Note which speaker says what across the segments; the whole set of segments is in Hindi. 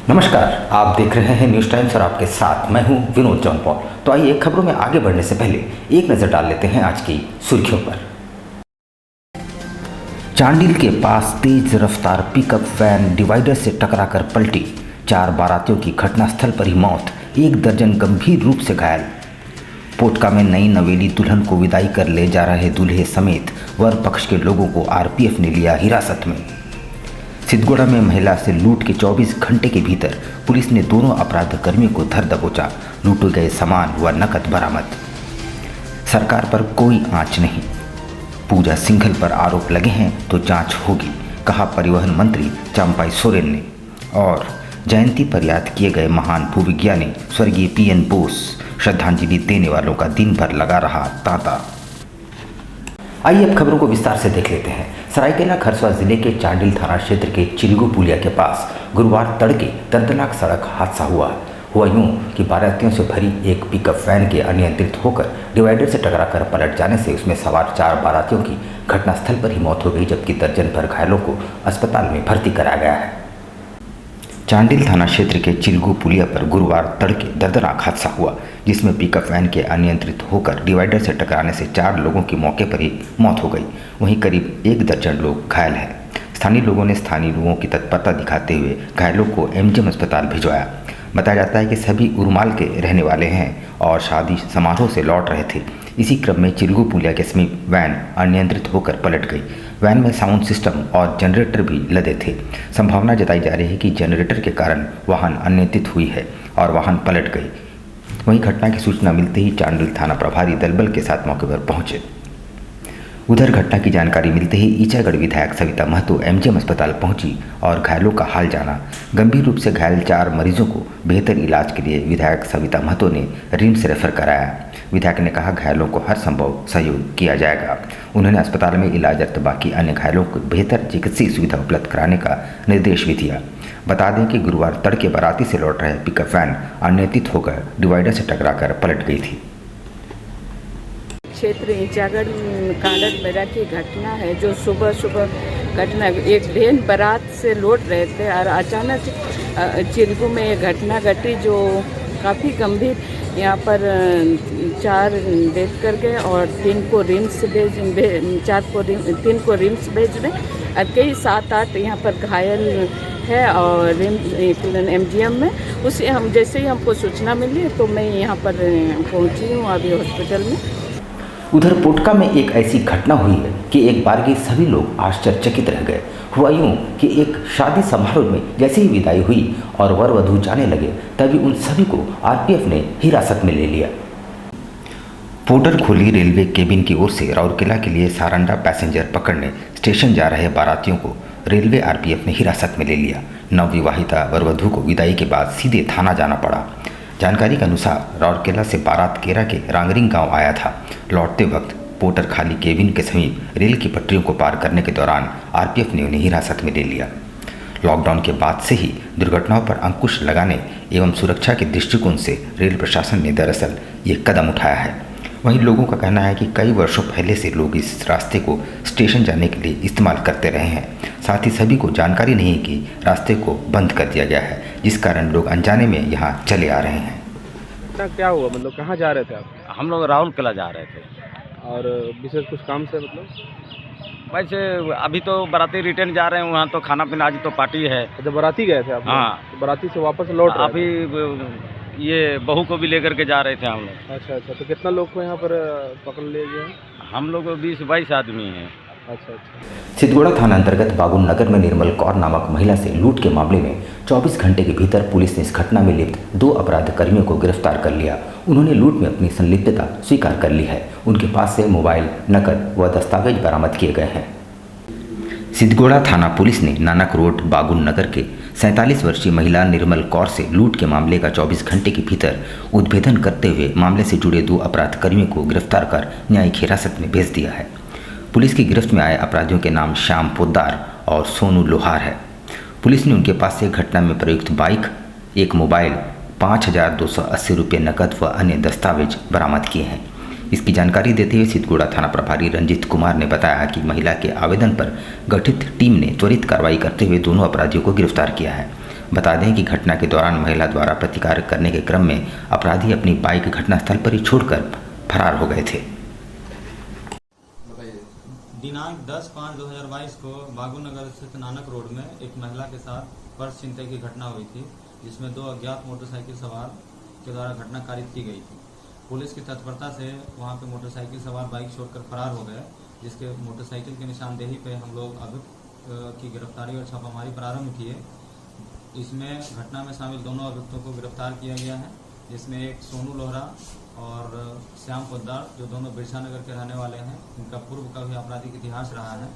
Speaker 1: नमस्कार, आप देख रहे हैं न्यूज़ टाइम्स और आपके साथ मैं हूं विनोद जॉन पॉल। तो आइए खबरों में आगे बढ़ने से पहले एक नज़र डाल लेते हैं आज की सुर्खियों पर। चांडिल के पास तेज रफ्तार पिकअप वैन डिवाइडर से टकराकर पलटी, 4 बारातियों की घटनास्थल पर ही मौत, 1 दर्जन गंभीर रूप से घायल। पोटका में नई नवेली दुल्हन को विदाई कर ले जा रहे दूल्हे समेत वर पक्ष के लोगों को आरपीएफ ने लिया हिरासत में। सिद्धगोड़ा में महिला से लूट के 24 घंटे के भीतर पुलिस ने दोनों अपराध कर्मियों को धर दबोचा, लूटे गए सामान व नकद बरामद। सरकार पर कोई आंच नहीं, पूजा सिंघल पर आरोप लगे हैं तो जांच होगी, कहा परिवहन मंत्री चंपाई सोरेन ने। और जयंती पर याद किए गए महान भूविज्ञानी स्वर्गीय पीएन बोस, श्रद्धांजलि देने वालों का दिन भर लगा रहा तांता। आइए अब खबरों को विस्तार से देख लेते हैं। सरायकेला खरसावां जिले के चांडिल थाना क्षेत्र के चिलगू पुलिया के पास गुरुवार तड़के दर्दनाक सड़क हादसा हुआ यूं कि बारातियों से भरी एक पिकअप वैन के अनियंत्रित होकर डिवाइडर से टकराकर पलट जाने से उसमें सवार 4 बारातियों की घटनास्थल पर ही मौत हो गई, जबकि दर्जन भर घायलों को अस्पताल में भर्ती कराया गया है। चांडिल थाना क्षेत्र के चिलगू पुलिया पर गुरुवार तड़के दर्दनाक हादसा हुआ, जिसमें पिकअप वैन के अनियंत्रित होकर डिवाइडर से टकराने से 4 लोगों की मौके पर ही मौत हो गई। वहीं करीब 1 दर्जन लोग घायल हैं। स्थानीय लोगों ने स्थानीय लोगों की तत्परता दिखाते हुए घायलों को एमजीएम अस्पताल भिजवाया। बताया जाता है कि सभी उरुमाल के रहने वाले हैं और शादी समारोह से लौट रहे थे। इसी क्रम में चिलगू पुलिया के समीप वैन अनियंत्रित होकर पलट गई। वैन में साउंड सिस्टम और जनरेटर भी लदे थे। संभावना जताई जा रही है कि जनरेटर के कारण वाहन अनियंत्रित हुई है और वाहन पलट गई। वहीं घटना की सूचना मिलते ही चांडिल थाना प्रभारी दलबल के साथ मौके पर पहुंचे। उधर घटना की जानकारी मिलते ही ईचागढ़ विधायक सविता महतो एमजीएम अस्पताल पहुंची और घायलों का हाल जाना। गंभीर रूप से घायल 4 मरीजों को बेहतर इलाज के लिए विधायक सविता महतो ने रिम्स रेफर कराया। विधायक ने कहा घायलों को हर संभव सहयोग किया जाएगा। उन्होंने अस्पताल में इलाजरत बाकी अन्य घायलों को बेहतर चिकित्सीय सुविधा उपलब्ध कराने का निर्देश भी दिया। बता दें कि गुरुवार तड़के बाराती से लौट रहे पिकअप वैन अनियंत्रित होकर डिवाइडर से टकराकर पलट गई थी।
Speaker 2: क्षेत्र ईचागढ़ कांडक बेरा की घटना है, जो सुबह घटना एक वैन बारात से लौट रहे थे और अचानक चिलगू में ये घटना घटी, जो काफ़ी गंभीर। यहाँ पर 4 डेथ कर गए और 3 को रिम्स भेज रहे और कई 7-8 यहाँ पर घायल है और एमजीएम में। उसे हम जैसे ही हमको सूचना मिली तो मैं यहाँ पर पहुँची हूँ अभी हॉस्पिटल में।
Speaker 1: उधर पोटका में एक ऐसी घटना हुई है कि एक बार के सभी लोग आश्चर्यचकित रह गए। हुआ यूं कि एक शादी समारोह में जैसे ही विदाई हुई और वर वधू जाने लगे, तभी उन सभी को आरपीएफ ने हिरासत में ले लिया। पोर्टर खोली रेलवे केबिन की ओर से राउरकेला के लिए सारंडा पैसेंजर पकड़ने स्टेशन जा रहे बारातियों को रेलवे आरपीएफ ने हिरासत में ले लिया। नवविवाहिता वर वधू को विदाई के बाद सीधे थाना जाना पड़ा। जानकारी के अनुसार राउरकेला से बारात केरा के रांगरिंग गांव आया था। लौटते वक्त पोर्टर खाली केबिन के समीप रेल की पटरियों को पार करने के दौरान आरपीएफ ने उन्हें हिरासत में ले लिया। लॉकडाउन के बाद से ही दुर्घटनाओं पर अंकुश लगाने एवं सुरक्षा के दृष्टिकोण से रेल प्रशासन ने दरअसल ये कदम उठाया है। वहीं लोगों का कहना है कि कई वर्षों पहले से लोग इस रास्ते को स्टेशन जाने के लिए इस्तेमाल करते रहे हैं। साथ ही सभी को जानकारी नहीं कि रास्ते को बंद कर दिया गया है, जिस कारण लोग अनजाने में यहाँ चले आ रहे हैं।
Speaker 3: क्या हुआ, मतलब कहाँ जा रहे थे आप?
Speaker 4: हम लोग राउरकेला जा रहे थे।
Speaker 3: और विशेष कुछ काम से? मतलब
Speaker 4: वैसे अभी तो बाराती रिटर्न जा रहे हैं, वहाँ तो खाना पीना, आज तो पार्टी है।
Speaker 3: अच्छा, बाराती गए थे आप?
Speaker 4: हाँ,
Speaker 3: तो बाराती से वापस लौट रहे
Speaker 4: अभी ये बहू को भी लेकर के जा रहे थे हम लोग।
Speaker 3: अच्छा, तो कितना लोग को यहाँ पर पकड़ लिए गए?
Speaker 4: हम लोग 20-22 आदमी हैं।
Speaker 3: अच्छा।
Speaker 1: सिद्धगोड़ा थाना अंतर्गत बागुन नगर में निर्मल कौर नामक महिला से लूट के मामले में 24 घंटे के भीतर पुलिस ने इस घटना में लिप्त 2 अपराध कर्मियों को गिरफ्तार कर लिया। उन्होंने लूट में अपनी संलिप्तता स्वीकार कर ली है। उनके पास से मोबाइल, नकद व दस्तावेज बरामद किए गए हैं। सिद्धगोड़ा थाना पुलिस ने नानक रोड बागुन नगर के 47 वर्षीय महिला निर्मल कौर से लूट के मामले का 24 घंटे के भीतर उद्भेदन करते हुए मामले से जुड़े 2 अपराध कर्मियों को गिरफ्तार कर न्यायिक हिरासत में भेज दिया है। पुलिस की गिरफ्त में आए अपराधियों के नाम श्याम पोद्दार और सोनू लोहार है। पुलिस ने उनके पास से घटना में प्रयुक्त बाइक, एक मोबाइल, 5,280 रुपये नकद व अन्य दस्तावेज बरामद किए हैं। इसकी जानकारी देते हुए सिद्धगोड़ा थाना प्रभारी रंजीत कुमार ने बताया कि महिला के आवेदन पर गठित टीम ने त्वरित कार्रवाई करते हुए दोनों अपराधियों को गिरफ्तार किया है। बता दें कि घटना के दौरान महिला द्वारा प्रतिकार करने के क्रम में अपराधी अपनी बाइक घटनास्थल पर ही छोड़कर फरार हो गए थे।
Speaker 5: दिनांक 10/5/2022 को बागुनगर स्थित नानक रोड में एक महिला के साथ पर्स छीनने की घटना हुई थी, जिसमें 2 अज्ञात मोटरसाइकिल सवार के द्वारा घटना कारित की गई थी। पुलिस की तत्परता से वहां पे मोटरसाइकिल सवार बाइक छोड़कर फरार हो गए, जिसके मोटरसाइकिल की निशानदेही पे हम लोग अभियुक्त की गिरफ्तारी और छापामारी प्रारंभ किए। इसमें घटना में शामिल दोनों अभियुक्तों को गिरफ्तार किया गया है, जिसमें एक सोनू लोहरा और श्याम पोद्दार, जो दोनों बिरसा नगर के रहने वाले हैं। इनका पूर्व का भी आपराधिक इतिहास रहा है।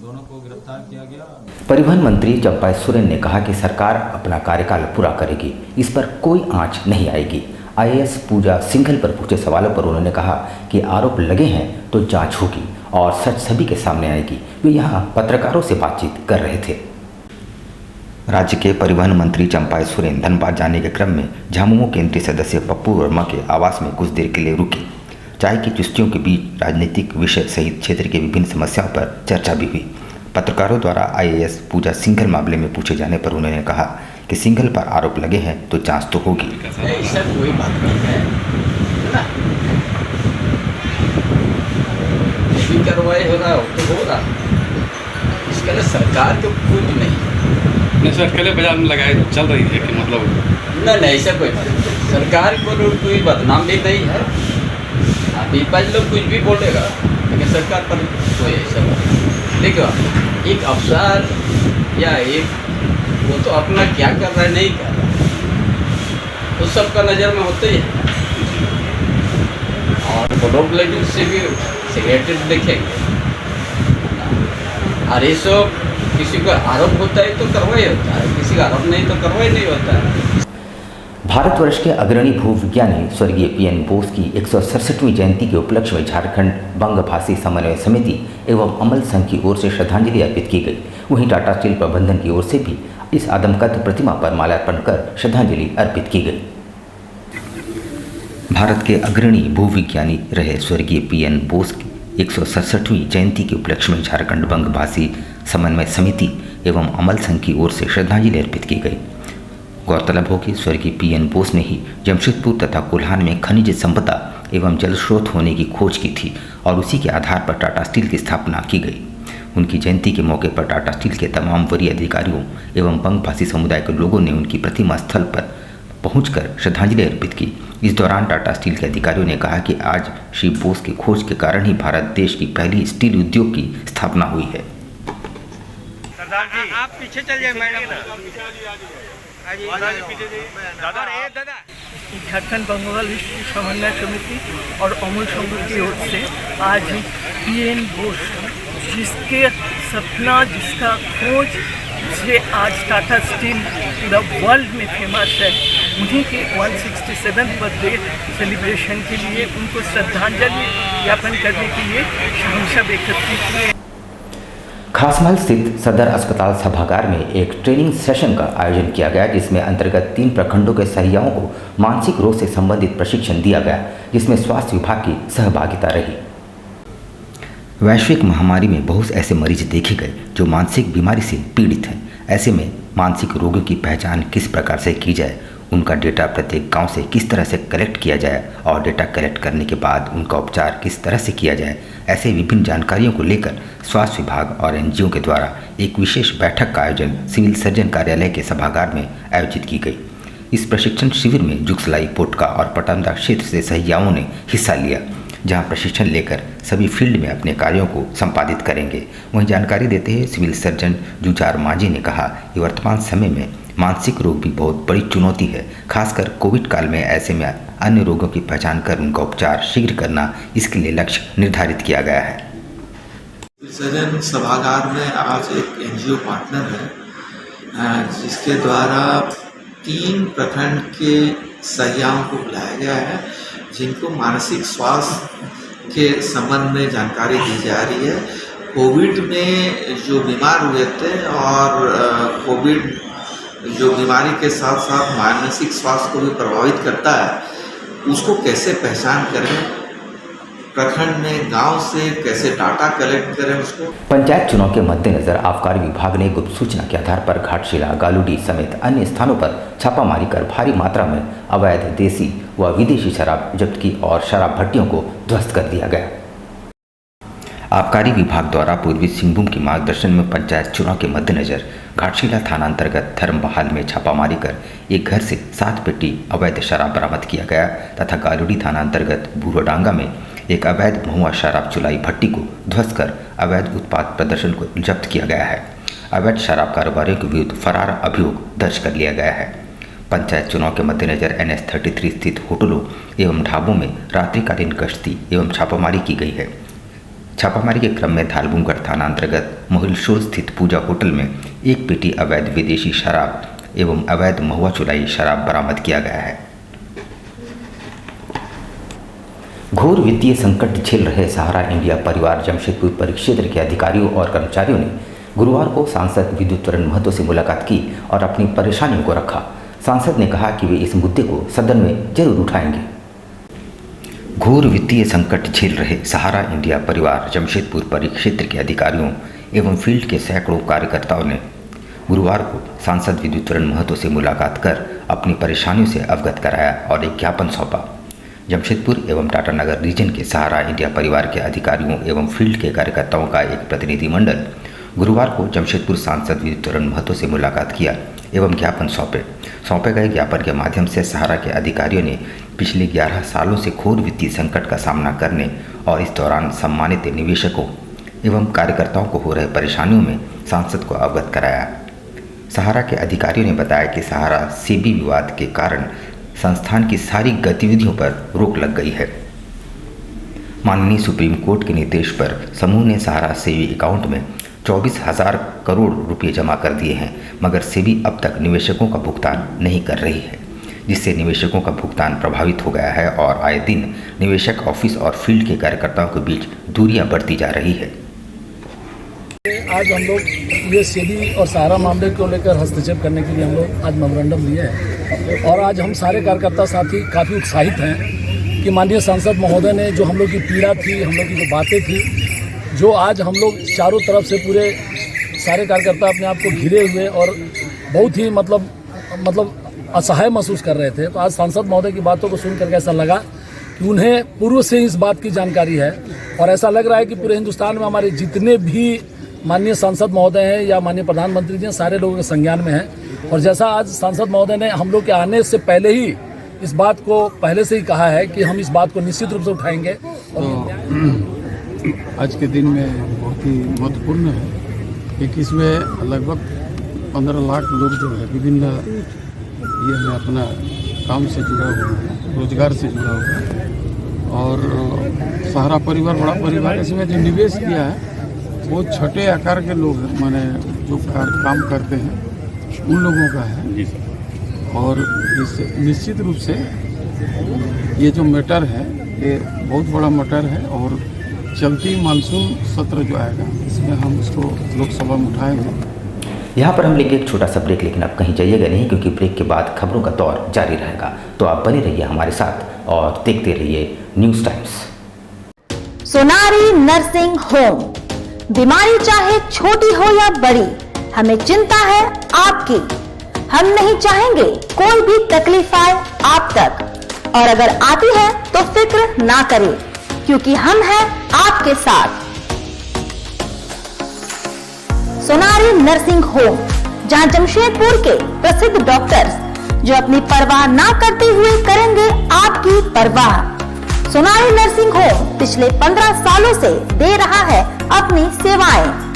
Speaker 5: दोनों को गिरफ्तार किया गया।
Speaker 1: परिवहन मंत्री चंपा सोरेन ने कहा कि सरकार अपना कार्यकाल पूरा करेगी, इस पर कोई आंच नहीं आएगी। IAS पूजा सिंघल पर पूछे सवालों पर उन्होंने कहा कि आरोप लगे हैं तो जांच होगी और सच सभी के सामने आएगी। वे यहाँ पत्रकारों से बातचीत कर रहे थे। राज्य के परिवहन मंत्री चंपा सोरेन धनबाद जाने के क्रम में झामुमो केंद्रीय सदस्य पप्पू वर्मा के आवास में कुछ देर के लिए रुके। चाय की चुस्कियों के बीच राजनीतिक विषय सहित क्षेत्र के विभिन्न समस्याओं पर चर्चा भी हुई। पत्रकारों द्वारा IAS पूजा सिंघल मामले में पूछे जाने पर उन्होंने कहा कि सिंघल पर आरोप लगे हैं तो जांच तो होगी।
Speaker 6: ऐसा कोई बात नहीं है ना, भी कार्रवाई हो रहा हो तो हो रहा, इसके लिए सरकार को कुछ नहीं
Speaker 7: सर कल बाजार में लगाए चल रही है कि मतलब
Speaker 6: नहीं ऐसा कोई बात नहीं। सरकार को कोई बदनाम भी नहीं है। विपक्ष लोग कुछ भी बोलेगा लेकिन सरकार पर कोई ऐसा देखो, एक अफसर या एक वो तो अपना क्या कर रहा है नहीं कर रहा, तो सबका नज़र में होते ही है। और ब्लॉक लेवल से भी सेक्रेटरी देखेंगे, और ये सब किसी को आरोप होता है तो कार्रवाई होता है, किसी का आरोप नहीं तो कार्रवाई नहीं होता है।
Speaker 1: भारतवर्ष के अग्रणी भूविज्ञानी स्वर्गीय PN बोस की 167वीं जयंती के उपलक्ष्य में झारखंड बंगभाषी समन्वय समिति एवं अमल संघ की ओर से श्रद्धांजलि अर्पित की गई। वहीं टाटा स्टील प्रबंधन की ओर से भी इस आदमकद प्रतिमा पर माल्यार्पण कर श्रद्धांजलि अर्पित की गई। भारत के अग्रणी भूविज्ञानी रहे स्वर्गीय PN बोस की 167वीं जयंती के उपलक्ष्य में झारखंड बंगभाषी समन्वय समिति एवं अमल संघ की ओर से श्रद्धांजलि अर्पित की गई। गौरतलब हो कि स्वर्गीय PN बोस ने ही जमशेदपुर तथा कोल्हान में खनिज संपदा एवं जल स्रोत होने की खोज की थी और उसी के आधार पर टाटा स्टील की स्थापना की गई। उनकी जयंती के मौके पर टाटा स्टील के तमाम वरीय अधिकारियों एवं बंगभाषी समुदाय के लोगों ने उनकी प्रतिमा स्थल पर पहुंचकर श्रद्धांजलि अर्पित की। इस दौरान टाटा स्टील के अधिकारियों ने कहा कि आज श्री बोस की खोज के कारण ही भारत देश की पहली स्टील उद्योग की स्थापना हुई है।
Speaker 4: आप पीछे चल जाए मैडम।
Speaker 8: झारखंड बंगाली समन्वय समिति और अमूल संघ की ओर से आज PN बोस, जिसके सपना, जिसका खोज से आज टाटा स्टील पूरा वर्ल्ड में फेमस है, उन्हीं के 167 बर्थडे सेलिब्रेशन के लिए उनको श्रद्धांजलि ज्ञापन करने के लिए हम सब एकत्रित हुए।
Speaker 1: खासमहल स्थित सदर अस्पताल सभागार में एक ट्रेनिंग सेशन का आयोजन किया गया, जिसमें अंतर्गत 3 प्रखंडों के सहियाओं को मानसिक रोग से संबंधित प्रशिक्षण दिया गया, जिसमें स्वास्थ्य विभाग की सहभागिता रही। वैश्विक महामारी में बहुत ऐसे मरीज देखे गए जो मानसिक बीमारी से पीड़ित हैं। ऐसे में मानसिक रोगियों की पहचान किस प्रकार से की जाए, उनका डेटा प्रत्येक गांव से किस तरह से कलेक्ट किया जाए और डेटा कलेक्ट करने के बाद उनका उपचार किस तरह से किया जाए, ऐसे विभिन्न जानकारियों को लेकर स्वास्थ्य विभाग और NGO के द्वारा एक विशेष बैठक का आयोजन सिविल सर्जन कार्यालय के सभागार में आयोजित की गई। इस प्रशिक्षण शिविर में जुगसलाई, पोटका और पटांदा क्षेत्र से सहियाओं ने हिस्सा लिया, जहां प्रशिक्षण लेकर सभी फील्ड में अपने कार्यों को संपादित करेंगे। वहीं जानकारी देते हुए सिविल सर्जन जुझार मांझी ने कहा कि वर्तमान समय में मानसिक रोग भी बहुत बड़ी चुनौती है, खासकर कोविड काल में। ऐसे में अन्य रोगों की पहचान कर उनका उपचार शीघ्र करना, इसके लिए लक्ष्य निर्धारित किया गया है।
Speaker 9: सर्जन सभागार में आज एक NGO पार्टनर है, जिसके द्वारा 3 प्रखंड के सहियाओं को बुलाया गया है, जिनको मानसिक स्वास्थ्य के संबंध में जानकारी दी जा रही है। कोविड में जो बीमार हुए थे और कोविड जो बीमारी के साथ साथ मानसिक स्वास्थ्य को भी प्रभावित करता है, उसको कैसे पहचान करें प्रखंड में गांव से कैसे डाटा कलेक्ट करें उसको।
Speaker 1: पंचायत चुनाव के मद्देनजर आबकारी विभाग ने गुप्त सूचना के आधार पर घाटशिला, गालूडी समेत अन्य स्थानों पर छापामारी कर भारी मात्रा में अवैध देसी व विदेशी शराब जब्त की और शराब भट्टियों को ध्वस्त कर दिया गया। आबकारी विभाग द्वारा पूर्वी सिंहभूम के मार्गदर्शन में पंचायत चुनाव के मद्देनजर घाटशिला थाना अंतर्गत धर्मबहाल में छापामारी कर एक घर से 7 पेटी अवैध शराब बरामद किया गया तथा गालूडी थाना अंतर्गत बूरोडांगा में एक अवैध महुआ शराब चुलाई भट्टी को ध्वस्त कर अवैध उत्पाद प्रदर्शन को जब्त किया गया है। अवैध शराब कारोबारियों के विरुद्ध फरार अभियोग दर्ज कर लिया गया है। पंचायत चुनाव के मद्देनजर NH 33 स्थित होटलों एवं ढाबों में रात्रिकालीन गश्ती एवं छापामारी की गई है। छापामारी के क्रम में धालबुमगढ़ थाना अंतर्गत मोहिलशोर स्थित पूजा होटल में 1 पेटी अवैध विदेशी शराब एवं अवैध महुआ चुलाई शराब बरामद किया गया है। घोर वित्तीय संकट झेल रहे सहारा इंडिया परिवार जमशेदपुर परिक्षेत्र के अधिकारियों और कर्मचारियों ने गुरुवार को सांसद विद्युतरण महतो से मुलाकात की और अपनी परेशानियों को रखा। सांसद ने कहा कि वे इस मुद्दे को सदन में जरूर उठाएंगे। घोर वित्तीय संकट झेल रहे सहारा इंडिया परिवार जमशेदपुर परिक्षेत्र के अधिकारियों एवं फील्ड के सैकड़ों कार्यकर्ताओं ने गुरुवार को सांसद विद्युतरण महतो से मुलाकात कर अपनी परेशानियों से अवगत कराया और एक ज्ञापन सौंपा। जमशेदपुर एवं टाटानगर रीजन के सहारा इंडिया परिवार के अधिकारियों एवं फील्ड के कार्यकर्ताओं का एक प्रतिनिधिमंडल गुरुवार को जमशेदपुर सांसद विद्युतरण महतो से मुलाकात किया एवं ज्ञापन सौंपे गए ज्ञापन के माध्यम से सहारा के अधिकारियों ने पिछले 11 सालों से घोर वित्तीय संकट का सामना करने और इस दौरान सम्मानित निवेशकों एवं कार्यकर्ताओं को हो रहे परेशानियों में सांसद को अवगत कराया। सहारा के अधिकारियों ने बताया कि सहारा सेबी विवाद के कारण संस्थान की सारी गतिविधियों पर रोक लग गई है। माननीय सुप्रीम कोर्ट के निर्देश पर समूह ने सहारा सेबी अकाउंट में 24,000 करोड़ रुपए जमा कर दिए हैं, मगर सेबी अब तक निवेशकों का भुगतान नहीं कर रही है, जिससे निवेशकों का भुगतान प्रभावित हो गया है और आए दिन निवेशक ऑफिस और फील्ड के कार्यकर्ताओं के बीच दूरियां बढ़ती जा रही है।
Speaker 10: आज हम लोग ये सेबी और सहारा मामले को लेकर हस्तक्षेप करने के लिए हम लोग आज मेमोरेंडम लिए हैं और आज हम सारे कार्यकर्ता साथी काफ़ी उत्साहित हैं कि माननीय सांसद महोदय ने जो हम लोग की पीड़ा थी, हम लोग की जो बातें थी, जो आज हम लोग चारों तरफ से पूरे सारे कार्यकर्ता अपने आप को घिरे हुए और बहुत ही मतलब असहाय महसूस कर रहे थे। तो आज सांसद महोदय की बातों को सुनकर ऐसा लगा कि उन्हें पूर्व से इस बात की जानकारी है और ऐसा लग रहा है कि पूरे हिंदुस्तान में हमारे जितने भी माननीय सांसद महोदय हैं या माननीय प्रधानमंत्री जी हैं, सारे लोगों के संज्ञान में हैं। और जैसा आज सांसद महोदय ने हम लोग के आने से पहले ही इस बात को पहले से ही कहा है कि हम इस बात को निश्चित रूप से उठाएंगे।
Speaker 11: आज के दिन में बहुत ही महत्वपूर्ण है क्योंकि इसमें लगभग 15 लाख लोग जो है विभिन्न ये में अपना काम से जुड़ा हुआ है, रोजगार से जुड़ा हुआ है और सहारा परिवार बड़ा परिवार इसमें जो निवेश किया है वो छोटे आकार के लोग हैं, माने जो काम करते हैं उन लोगों का है। और इस निश्चित रूप से ये जो मैटर है ये बहुत बड़ा मैटर है और चलती मानसून सत्र जो आएगा इसमें हम इसको लोकसभा में उठाएंगे।
Speaker 1: यहाँ पर हम लेंगे एक छोटा सा ब्रेक, लेकिन आप कहीं जाइएगा नहीं क्योंकि ब्रेक के बाद खबरों का दौर जारी रहेगा। तो आप बने रहिए हमारे साथ और देखते रहिए news times.
Speaker 12: Sonari nursing home, बीमारी चाहे छोटी हो या बड़ी, हमें चिंता है आपकी। हम नहीं चाहेंगे कोई भी तकलीफ आए आप तक, और अगर आती है तो फिक्र ना करें क्योंकि हम हैं आपके साथ। सोनारी नर्सिंग होम, जहां जमशेदपुर के प्रसिद्ध डॉक्टर्स जो अपनी परवाह ना करते हुए करेंगे आपकी परवाह। सोनारी नर्सिंग होम पिछले 15 सालों से दे रहा है अपनी सेवाएं।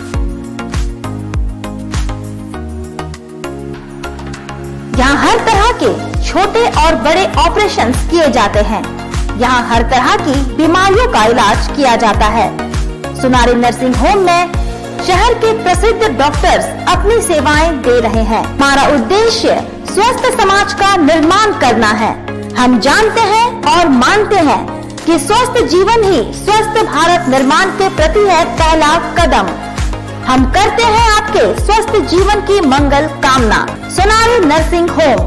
Speaker 12: यहाँ हर तरह के छोटे और बड़े ऑपरेशंस किए जाते हैं। यहाँ हर तरह की बीमारियों का इलाज किया जाता है। सोनारी नर्सिंग होम में शहर के प्रसिद्ध डॉक्टर्स अपनी सेवाएं दे रहे हैं। हमारा उद्देश्य स्वस्थ समाज का निर्माण करना है। हम जानते हैं और मानते हैं कि स्वस्थ जीवन ही स्वस्थ भारत निर्माण के प्रति है पहला कदम। हम करते हैं आपके स्वस्थ जीवन की मंगल कामना। सोनारी नर्सिंग होम,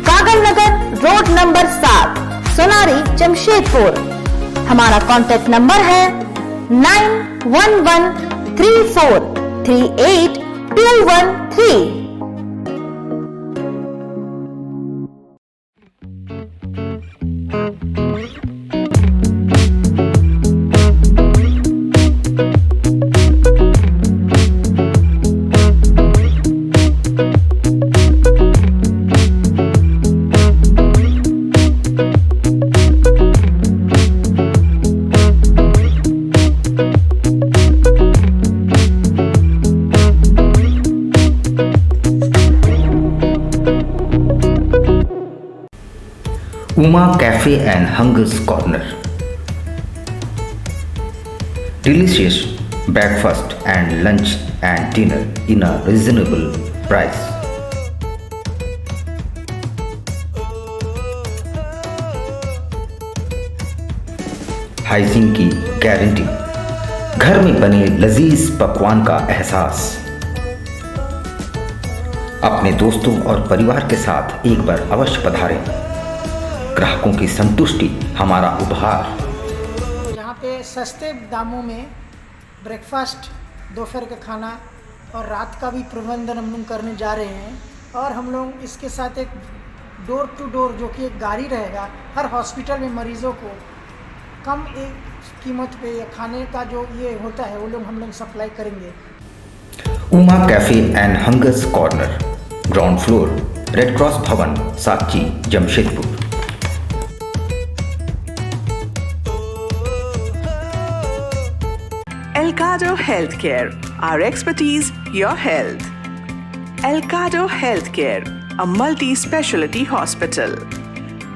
Speaker 12: कागल नगर रोड नंबर 7, सोनारी, जमशेदपुर। हमारा कॉन्टैक्ट नंबर है 9113438213।
Speaker 1: Uma Cafe and Hunger's Corner. Delicious breakfast and lunch and dinner in a reasonable price. Hygiene की गारंटी, घर में बने लजीज पकवान का एहसास। अपने दोस्तों और परिवार के साथ एक बार अवश्य पधारें। ग्राहकों की संतुष्टि हमारा उपहार।
Speaker 13: यहाँ पे सस्ते दामों में ब्रेकफास्ट, दोपहर का खाना और रात का भी प्रबंधन हम लोग करने जा रहे हैं। और हम लोग इसके साथ एक डोर टू डोर जो कि एक गाड़ी रहेगा, हर हॉस्पिटल में मरीज़ों को कम एक कीमत पे या खाने का जो ये होता है वो लोग हम लोग सप्लाई करेंगे।
Speaker 1: Uma cafe and hungers corner, ground floor, red cross भवन, साची, Jamshedpur.
Speaker 14: Elcado Healthcare, our expertise, your health. Elcado Healthcare, a multi-specialty hospital.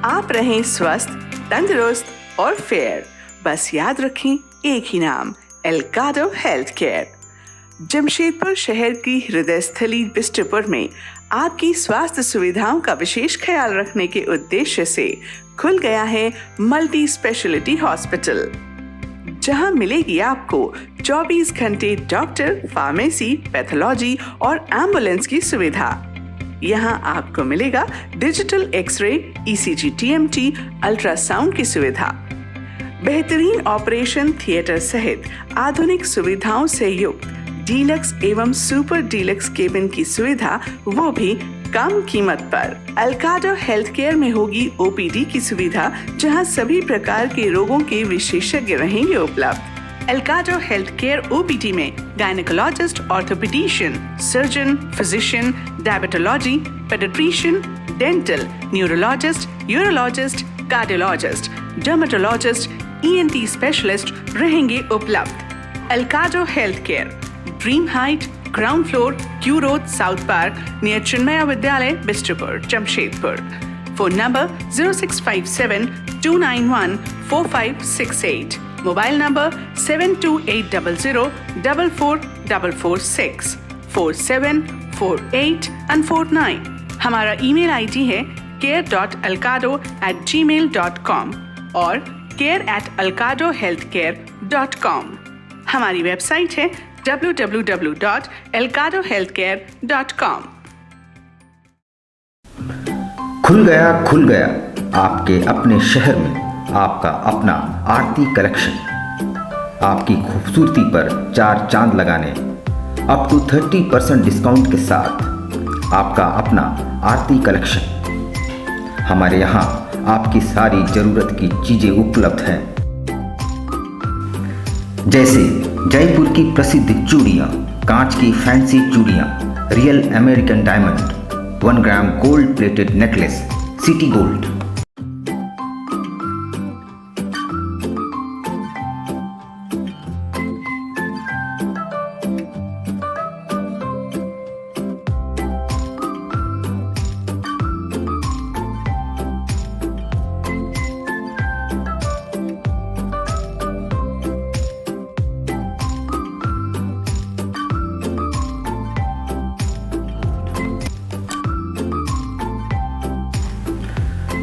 Speaker 14: आप रहें स्वस्थ, तंदुरुस्त और फेयर, बस याद रखें एक ही नाम, Elcado Healthcare। जमशेदपुर शहर की हृदय स्थली बिष्टुपुर में आपकी स्वास्थ्य सुविधाओं का विशेष ख्याल रखने के उद्देश्य से खुल गया है मल्टी स्पेशलिटी हॉस्पिटल, जहां मिलेगी आपको 24 घंटे डॉक्टर, फार्मेसी, पैथोलॉजी और एम्बुलेंस की सुविधा। यहां आपको मिलेगा digital x ray, ECG, TMT, ultrasound की सुविधा, बेहतरीन ऑपरेशन थिएटर सहित आधुनिक सुविधाओं से युक्त डीलक्स एवं सुपर डीलक्स केबिन की सुविधा, वो भी कम कीमत पर। एल्काडो हेल्थ केयर में होगी OPD की सुविधा, जहां सभी प्रकार के रोगों के विशेषज्ञ रहेंगे उपलब्ध। एल्काडो हेल्थ केयर OPD में gynaecologist, orthopaedician, surgeon, physician, diabetology, paediatrician, dental, neurologist, urologist, cardiologist, dermatologist, ENT specialist रहेंगे उपलब्ध। एल्काडो health care, dream height, ground floor, Q road, south park, near Chinmaya Vidyalaya, Bistupur, Jamshedpur. Phone number 0657-291-4568, mobile number 7280044446, 474849। हमारा ईमेल ID है care.elcado@gmail.com और care@elcadohealthcare.com। हमारी वेबसाइट है www.elcadohealthcare.com।
Speaker 1: खुल गया आपके अपने शहर में आपका अपना आरती कलेक्शन। आपकी खूबसूरती पर 4 चांद लगाने अप टू 30% डिस्काउंट के साथ आपका अपना आरती कलेक्शन। हमारे यहाँ आपकी सारी जरूरत की चीजें उपलब्ध हैं, जैसे जयपुर की प्रसिद्ध चूड़ियाँ, कांच की फैंसी चूड़ियाँ, real American diamond, 1 gram gold plated necklace, city gold.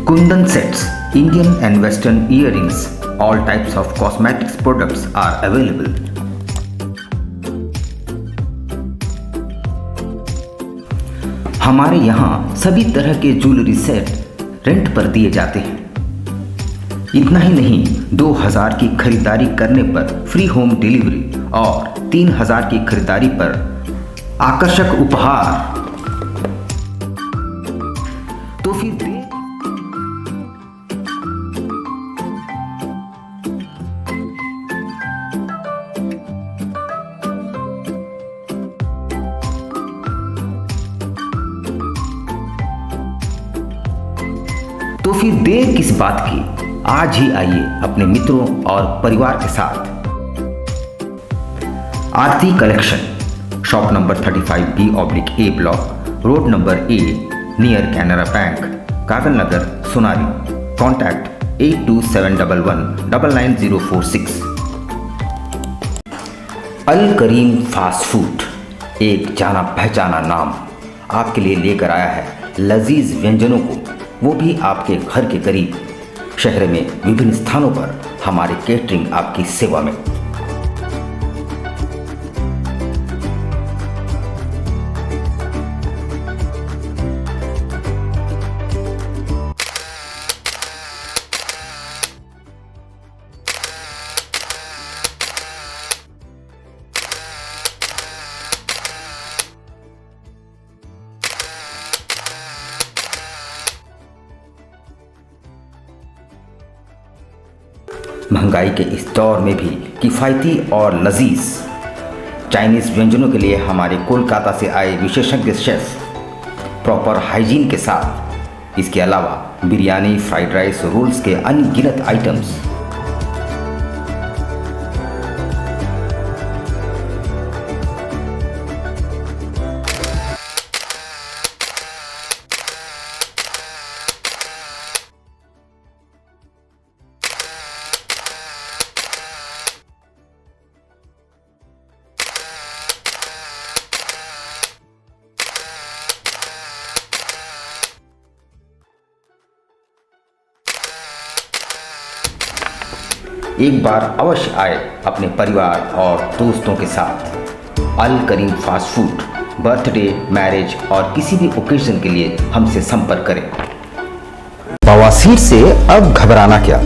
Speaker 1: Kundan sets, Indian and Western earrings, all types of cosmetics products are available. हमारे यहाँ सभी तरह के ज्वेलरी सेट रेंट पर दिए जाते हैं। इतना ही नहीं, 2000 की खरीदारी करने पर फ्री होम डिलीवरी और 3000 की खरीदारी पर आकर्षक उपहार। तो फिर देर किस बात की, आज ही आइए अपने मित्रों और परिवार के साथ। Aarti collection, shop number 35B/A block, road number A, near Canara bank, Kagal Nagar, Sonari. Contact 8271199046। Al Karim fast food, एक जाना पहचाना नाम, आपके लिए लेकर आया है लजीज व्यंजनों को, वो भी आपके घर के करीब। शहर में विभिन्न स्थानों पर हमारे केटरिंग आपकी सेवा में। महंगाई के इस दौर में भी किफ़ायती और लजीज चाइनीज़ व्यंजनों के लिए हमारे कोलकाता से आए विशेषज्ञ शेफ प्रॉपर हाइजीन के साथ, इसके अलावा बिरयानी, फ्राइड राइस, रोल्स के अनगिनत आइटम्स। एक बार अवश्य आए अपने परिवार और दोस्तों के साथ। अल Karim fast food, birthday, marriage और किसी भी ओकेजन के लिए हमसे संपर्क करें। बवासीर से अब घबराना क्या,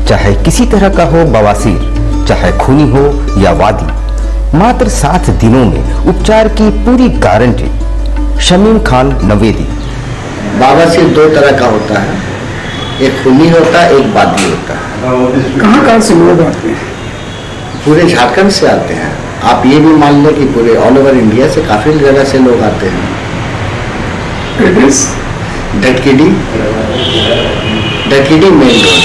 Speaker 1: चाहे किसी तरह का हो बवासीर, चाहे खूनी हो या वादी, मात्र 7 दिनों में उपचार की पूरी गारंटी। शमीम खान नवेदी।
Speaker 15: बवासीर 2 तरह का होता है, एक खूनी होता है, एक वादी होता है।
Speaker 16: कहाँ से लोग आते हैं?
Speaker 15: पूरे झारखंड से आते हैं। आप ये भी मान लें कि पूरे ऑल ओवर इंडिया से काफी जगह से लोग आते हैं। धटकीडी मेन रोड,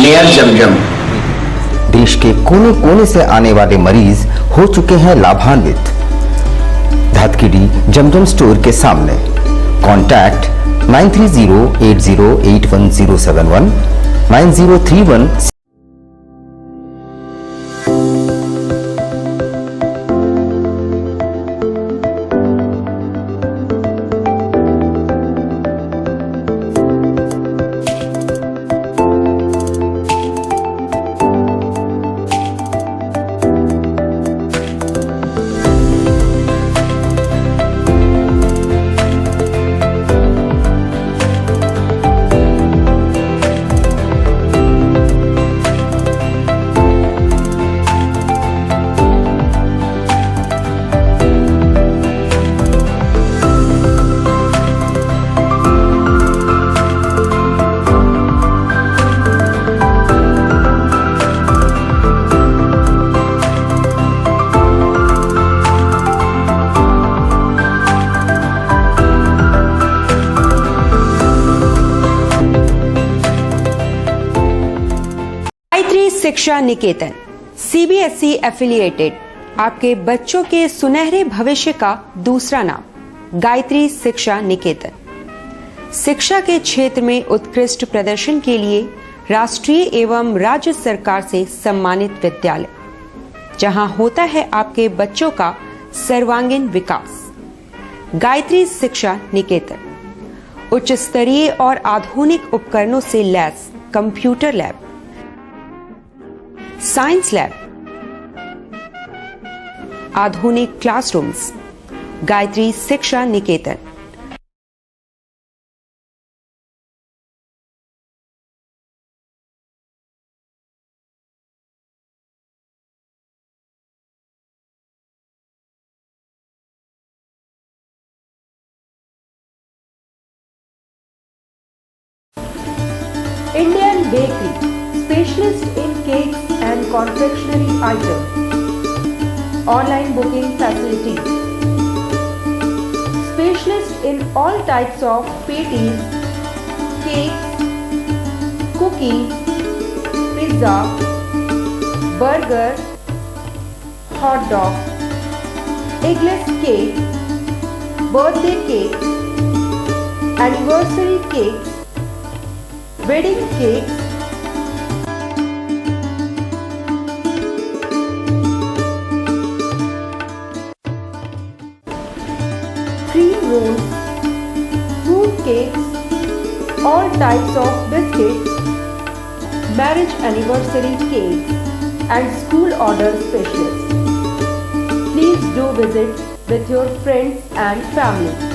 Speaker 15: नियर जमजम।
Speaker 1: देश के कोने कोने से आने वाले मरीज हो चुके हैं लाभान्वित। धटकीडी जमजम स्टोर के सामने। कॉन्टैक्ट 9308081071 9031।
Speaker 17: शिक्षा निकेतन CBSE एफिलिएटेड, आपके बच्चों के सुनहरे भविष्य का दूसरा नाम। गायत्री शिक्षा निकेतन शिक्षा के क्षेत्र में उत्कृष्ट प्रदर्शन के लिए राष्ट्रीय एवं राज्य सरकार से सम्मानित विद्यालय, जहां होता है आपके बच्चों का सर्वांगीण विकास। गायत्री शिक्षा निकेतन उच्च स्तरीय और आधुनिक उपकरणों से lace computer lab, science lab, आधुनिक क्लासरूम्स। गायत्री शिक्षा निकेतन। Indian Bakery, specialist in cakes and confectionery items. Online booking facilities. Specialist in all types of patties, cakes, cookies, pizza, burger, hot dog, eggless cake, birthday cake, anniversary cakes, wedding cakes, cream rolls, fruit cakes, all types of biscuits, marriage anniversary cakes, and school order specialists. Please do visit with your friends and family.